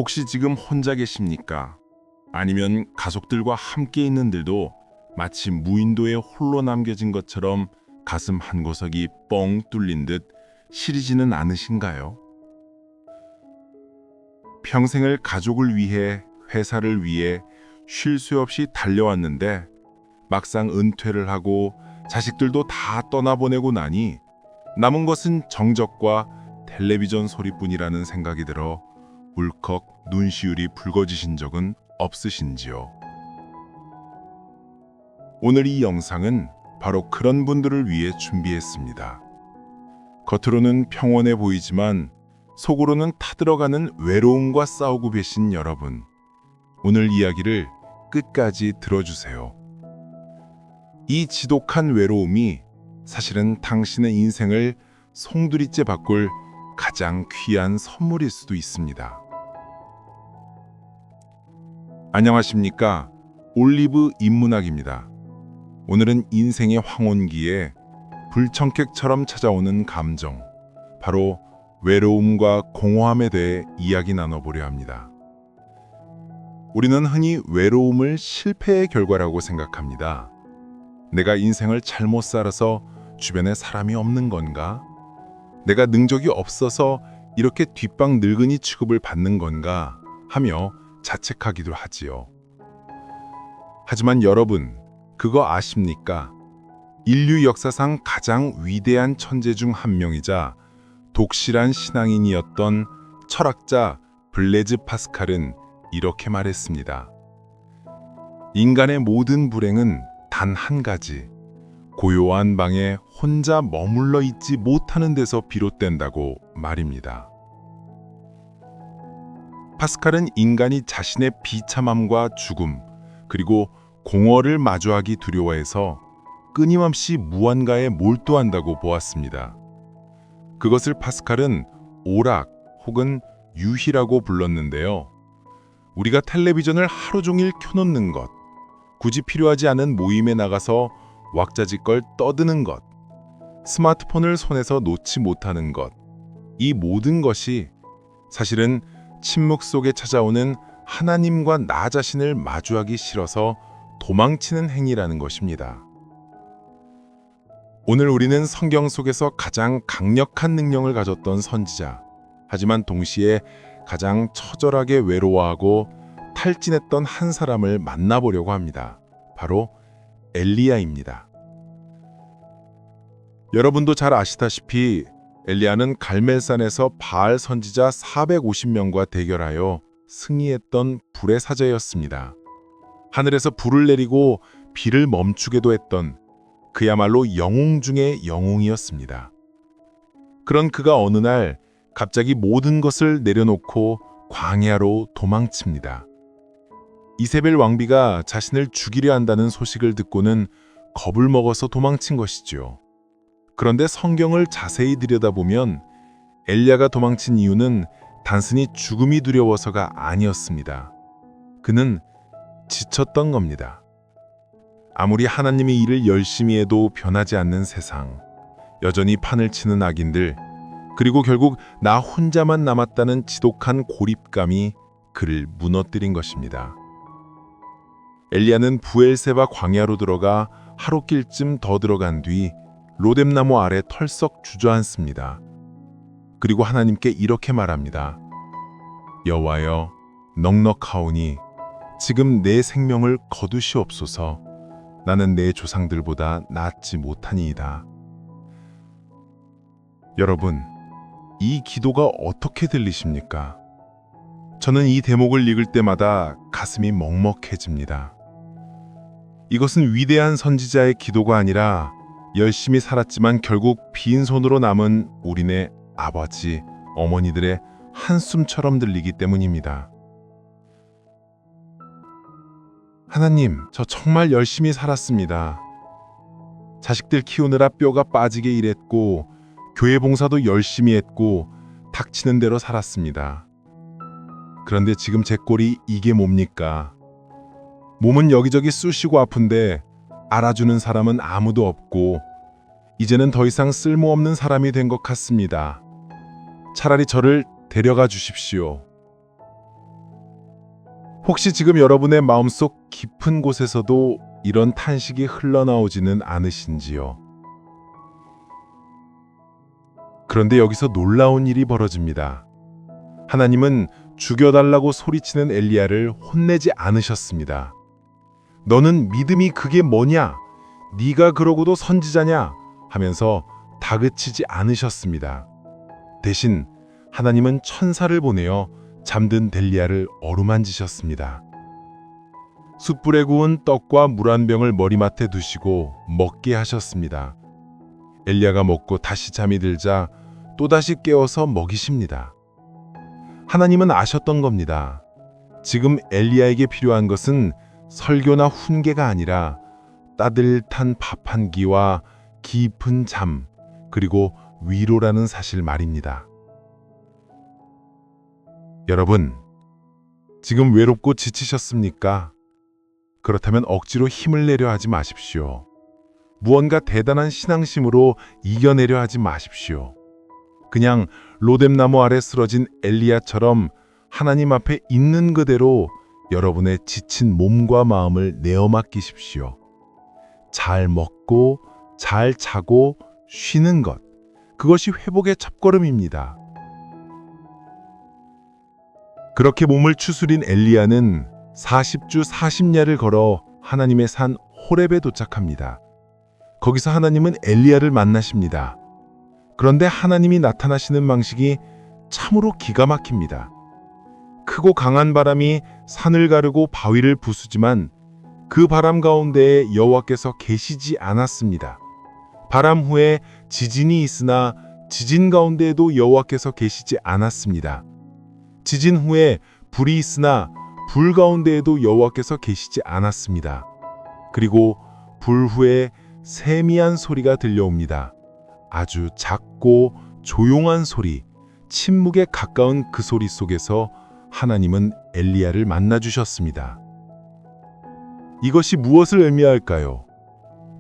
혹시 지금 혼자 계십니까? 아니면 가족들과 함께 있는들도 마치 무인도에 홀로 남겨진 것처럼 가슴 한 구석이 뻥 뚫린 듯 시리지는 않으신가요? 평생을 가족을 위해, 회사를 위해 쉴 새 없이 달려왔는데 막상 은퇴를 하고 자식들도 다 떠나보내고 나니 남은 것은 정적과 텔레비전 소리뿐이라는 생각이 들어 울컥 눈시울이 붉어지신 적은 없으신지요? 오늘 이 영상은 바로 그런 분들을 위해 준비했습니다. 겉으로는 평온해 보이지만 속으로는 타들어가는 외로움과 싸우고 계신 여러분, 오늘 이야기를 끝까지 들어주세요. 이 지독한 외로움이 사실은 당신의 인생을 송두리째 바꿀 가장 귀한 선물일 수도 있습니다. 안녕하십니까? 올리브 인문학입니다. 오늘은 인생의 황혼기에 불청객처럼 찾아오는 감정, 바로 외로움과 공허함에 대해 이야기 나눠보려 합니다. 우리는 흔히 외로움을 실패의 결과라고 생각합니다. 내가 인생을 잘못 살아서 주변에 사람이 없는 건가? 내가 능력이 없어서 이렇게 뒷방 늙은이 취급을 받는 건가? 하며 자책하기도 하지요. 하지만 여러분, 그거 아십니까? 인류 역사상 가장 위대한 천재 중 한 명이자 독실한 신앙인이었던 철학자 블레즈 파스칼은 이렇게 말했습니다. 인간의 모든 불행은 단 한 가지, 고요한 방에 혼자 머물러 있지 못하는 데서 비롯된다고 말입니다. 파스칼은 인간이 자신의 비참함과 죽음, 그리고 공허를 마주하기 두려워해서 끊임없이 무언가에 몰두한다고 보았습니다. 그것을 파스칼은 오락 혹은 유희라고 불렀는데요. 우리가 텔레비전을 하루 종일 켜놓는 것, 굳이 필요하지 않은 모임에 나가서 왁자지껄 떠드는 것, 스마트폰을 손에서 놓지 못하는 것, 이 모든 것이 사실은 침묵 속에 찾아오는 하나님과 나 자신을 마주하기 싫어서 도망치는 행위라는 것입니다. 오늘 우리는 성경 속에서 가장 강력한 능력을 가졌던 선지자, 하지만 동시에 가장 처절하게 외로워하고 탈진했던 한 사람을 만나보려고 합니다. 바로 엘리야입니다. 여러분도 잘 아시다시피 엘리야는 갈멜산에서 바알 선지자 450명과 대결하여 승리했던 불의 사자였습니다. 하늘에서 불을 내리고 비를 멈추게도 했던 그야말로 영웅 중의 영웅이었습니다. 그런 그가 어느 날 갑자기 모든 것을 내려놓고 광야로 도망칩니다. 이세벨 왕비가 자신을 죽이려 한다는 소식을 듣고는 겁을 먹어서 도망친 것이지요. 그런데 성경을 자세히 들여다보면 엘리야가 도망친 이유는 단순히 죽음이 두려워서가 아니었습니다. 그는 지쳤던 겁니다. 아무리 하나님의 일을 열심히 해도 변하지 않는 세상, 여전히 판을 치는 악인들, 그리고 결국 나 혼자만 남았다는 지독한 고립감이 그를 무너뜨린 것입니다. 엘리야는 부엘세바 광야로 들어가 하루길쯤 더 들어간 뒤 로뎀나무 아래 털썩 주저앉습니다. 그리고 하나님께 이렇게 말합니다. 여호와여, 넉넉하오니 지금 내 생명을 거두시옵소서. 나는 내 조상들보다 낫지 못하니이다. 여러분, 이 기도가 어떻게 들리십니까? 저는 이 대목을 읽을 때마다 가슴이 먹먹해집니다. 이것은 위대한 선지자의 기도가 아니라 열심히 살았지만 결국 빈손으로 남은 우리네 아버지, 어머니들의 한숨처럼 들리기 때문입니다. 하나님, 저 정말 열심히 살았습니다. 자식들 키우느라 뼈가 빠지게 일했고 교회 봉사도 열심히 했고 닥치는 대로 살았습니다. 그런데 지금 제 꼴이 이게 뭡니까? 몸은 여기저기 쑤시고 아픈데 알아주는 사람은 아무도 없고 이제는 더 이상 쓸모없는 사람이 된 것 같습니다. 차라리 저를 데려가 주십시오. 혹시 지금 여러분의 마음속 깊은 곳에서도 이런 탄식이 흘러나오지는 않으신지요? 그런데 여기서 놀라운 일이 벌어집니다. 하나님은 죽여달라고 소리치는 엘리야를 혼내지 않으셨습니다. 너는 믿음이 그게 뭐냐? 네가 그러고도 선지자냐? 하면서 다그치지 않으셨습니다. 대신 하나님은 천사를 보내어 잠든 엘리야를 어루만지셨습니다. 숯불에 구운 떡과 물 한 병을 머리맡에 두시고 먹게 하셨습니다. 엘리야가 먹고 다시 잠이 들자 또다시 깨워서 먹이십니다. 하나님은 아셨던 겁니다. 지금 엘리야에게 필요한 것은 설교나 훈계가 아니라 따뜻한 밥 한 끼와 깊은 잠, 그리고 위로라는 사실 말입니다. 여러분, 지금 외롭고 지치셨습니까? 그렇다면 억지로 힘을 내려 하지 마십시오. 무언가 대단한 신앙심으로 이겨내려 하지 마십시오. 그냥 로뎀나무 아래 쓰러진 엘리야처럼 하나님 앞에 있는 그대로 여러분의 지친 몸과 마음을 내어 맡기십시오. 잘 먹고 잘 자고 쉬는 것, 그것이 회복의 첫걸음입니다. 그렇게 몸을 추스린 엘리야는 40주 40야를 걸어 하나님의 산 호렙에 도착합니다. 거기서 하나님은 엘리야를 만나십니다. 그런데 하나님이 나타나시는 방식이 참으로 기가 막힙니다. 크고 강한 바람이 산을 가르고 바위를 부수지만 그 바람 가운데에 여호와께서 계시지 않았습니다. 바람 후에 지진이 있으나 지진 가운데에도 여호와께서 계시지 않았습니다. 지진 후에 불이 있으나 불 가운데에도 여호와께서 계시지 않았습니다. 그리고 불 후에 세미한 소리가 들려옵니다. 아주 작고 조용한 소리, 침묵에 가까운 그 소리 속에서 하나님은 엘리야를 만나주셨습니다. 이것이 무엇을 의미할까요?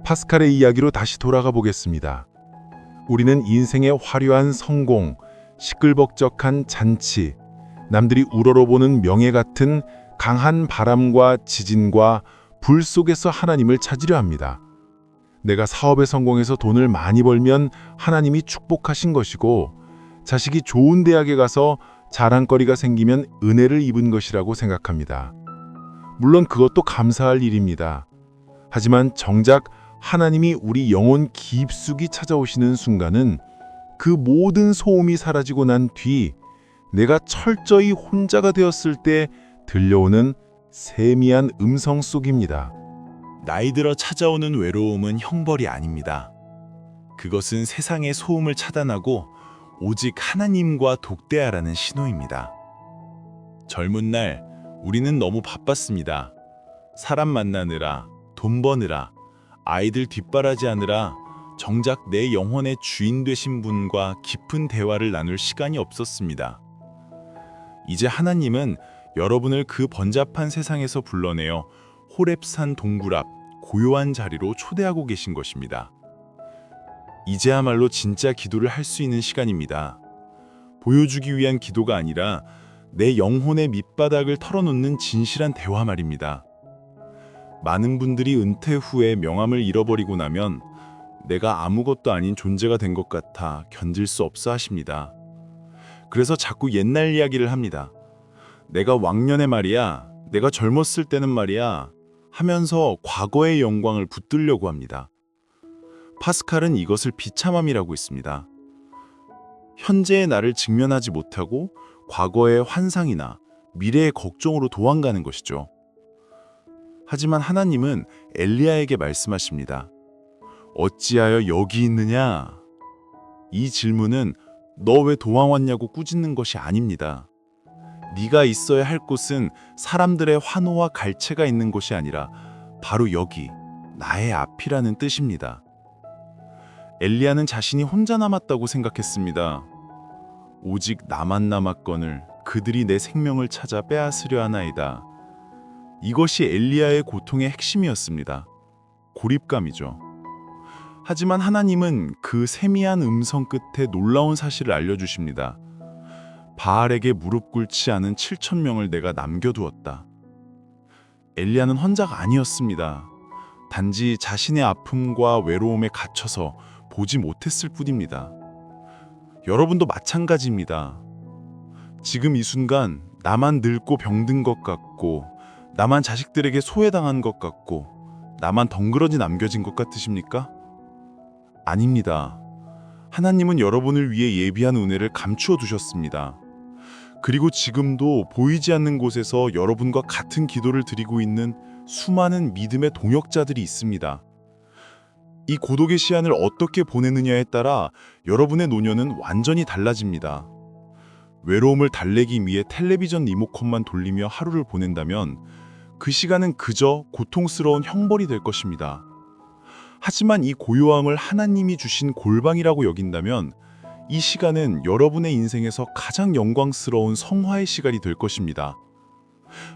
파스칼의 이야기로 다시 돌아가 보겠습니다. 우리는 인생의 화려한 성공, 시끌벅적한 잔치, 남들이 우러러보는 명예 같은 강한 바람과 지진과 불 속에서 하나님을 찾으려 합니다. 내가 사업에 성공해서 돈을 많이 벌면 하나님이 축복하신 것이고, 자식이 좋은 대학에 가서 자랑거리가 생기면 은혜를 입은 것이라고 생각합니다. 물론 그것도 감사할 일입니다. 하지만 정작 하나님이 우리 영혼 깊숙이 찾아오시는 순간은 그 모든 소음이 사라지고 난 뒤 내가 철저히 혼자가 되었을 때 들려오는 세미한 음성 속입니다. 나이 들어 찾아오는 외로움은 형벌이 아닙니다. 그것은 세상의 소음을 차단하고 오직 하나님과 독대하라는 신호입니다. 젊은 날 우리는 너무 바빴습니다. 사람 만나느라, 돈 버느라, 아이들 뒷바라지하느라 정작 내 영혼의 주인 되신 분과 깊은 대화를 나눌 시간이 없었습니다. 이제 하나님은 여러분을 그 번잡한 세상에서 불러내어 호렙산 동굴 앞 고요한 자리로 초대하고 계신 것입니다. 이제야말로 진짜 기도를 할 수 있는 시간입니다. 보여주기 위한 기도가 아니라 내 영혼의 밑바닥을 털어놓는 진실한 대화 말입니다. 많은 분들이 은퇴 후에 명함을 잃어버리고 나면 내가 아무것도 아닌 존재가 된 것 같아 견딜 수 없어 하십니다. 그래서 자꾸 옛날 이야기를 합니다. 내가 왕년에 말이야, 내가 젊었을 때는 말이야 하면서 과거의 영광을 붙들려고 합니다. 파스칼은 이것을 비참함이라고 했습니다. 현재의 나를 직면하지 못하고 과거의 환상이나 미래의 걱정으로 도망가는 것이죠. 하지만 하나님은 엘리야에게 말씀하십니다. 어찌하여 여기 있느냐? 이 질문은 너 왜 도망 왔냐고 꾸짖는 것이 아닙니다. 네가 있어야 할 곳은 사람들의 환호와 갈채가 있는 곳이 아니라 바로 여기, 나의 앞이라는 뜻입니다. 엘리야는 자신이 혼자 남았다고 생각했습니다. 오직 나만 남았거늘 그들이 내 생명을 찾아 빼앗으려 하나이다. 이것이 엘리야의 고통의 핵심이었습니다. 고립감이죠. 하지만 하나님은 그 세미한 음성 끝에 놀라운 사실을 알려주십니다. 바알에게 무릎 꿇지 않은 7,000명을 내가 남겨두었다. 엘리야는 혼자가 아니었습니다. 단지 자신의 아픔과 외로움에 갇혀서 보지 못했을 뿐입니다. 여러분도 마찬가지입니다. 지금 이 순간 나만 늙고 병든 것 같고, 나만 자식들에게 소외당한 것 같고, 나만 덩그러니 남겨진 것 같으십니까? 아닙니다. 하나님은 여러분을 위해 예비한 은혜를 감추어 두셨습니다. 그리고 지금도 보이지 않는 곳에서 여러분과 같은 기도를 드리고 있는 수많은 믿음의 동역자들이 있습니다. 이 고독의 시간을 어떻게 보내느냐에 따라 여러분의 노년은 완전히 달라집니다. 외로움을 달래기 위해 텔레비전 리모컨만 돌리며 하루를 보낸다면 그 시간은 그저 고통스러운 형벌이 될 것입니다. 하지만 이 고요함을 하나님이 주신 골방이라고 여긴다면 이 시간은 여러분의 인생에서 가장 영광스러운 성화의 시간이 될 것입니다.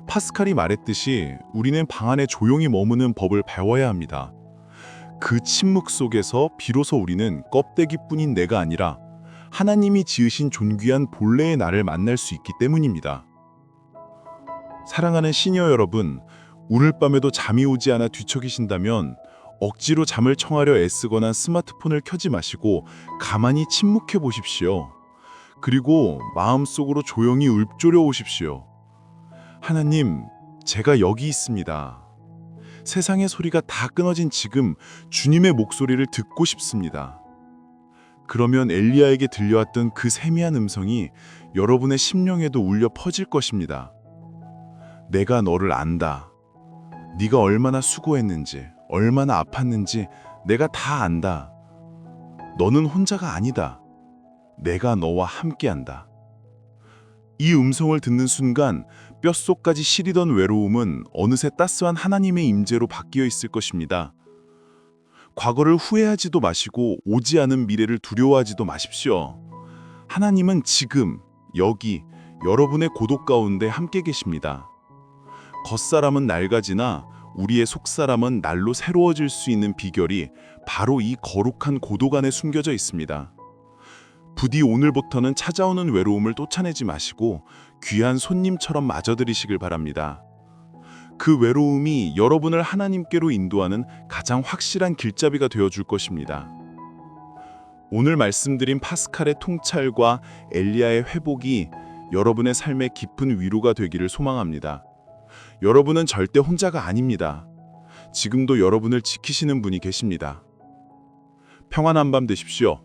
파스칼이 말했듯이 우리는 방 안에 조용히 머무는 법을 배워야 합니다. 그 침묵 속에서 비로소 우리는 껍데기뿐인 내가 아니라 하나님이 지으신 존귀한 본래의 나를 만날 수 있기 때문입니다. 사랑하는 시니어 여러분, 오늘 밤에도 잠이 오지 않아 뒤척이신다면 억지로 잠을 청하려 애쓰거나 스마트폰을 켜지 마시고 가만히 침묵해 보십시오. 그리고 마음속으로 조용히 읊조려 오십시오. 하나님, 제가 여기 있습니다. 세상의 소리가 다 끊어진 지금 주님의 목소리를 듣고 싶습니다. 그러면 엘리야에게 들려왔던 그 세미한 음성이 여러분의 심령에도 울려 퍼질 것입니다. 내가 너를 안다. 네가 얼마나 수고했는지, 얼마나 아팠는지 내가 다 안다. 너는 혼자가 아니다. 내가 너와 함께한다. 이 음성을 듣는 순간 뼛속까지 시리던 외로움은 어느새 따스한 하나님의 임재로 바뀌어 있을 것입니다. 과거를 후회하지도 마시고 오지 않은 미래를 두려워하지도 마십시오. 하나님은 지금 여기 여러분의 고독 가운데 함께 계십니다. 겉사람은 낡아지나 우리의 속사람은 날로 새로워질 수 있는 비결이 바로 이 거룩한 고독 안에 숨겨져 있습니다. 부디 오늘부터는 찾아오는 외로움을 쫓아내지 마시고 귀한 손님처럼 맞아들이시길 바랍니다. 그 외로움이 여러분을 하나님께로 인도하는 가장 확실한 길잡이가 되어줄 것입니다. 오늘 말씀드린 파스칼의 통찰과 엘리야의 회복이 여러분의 삶에 깊은 위로가 되기를 소망합니다. 여러분은 절대 혼자가 아닙니다. 지금도 여러분을 지키시는 분이 계십니다. 평안한 밤 되십시오.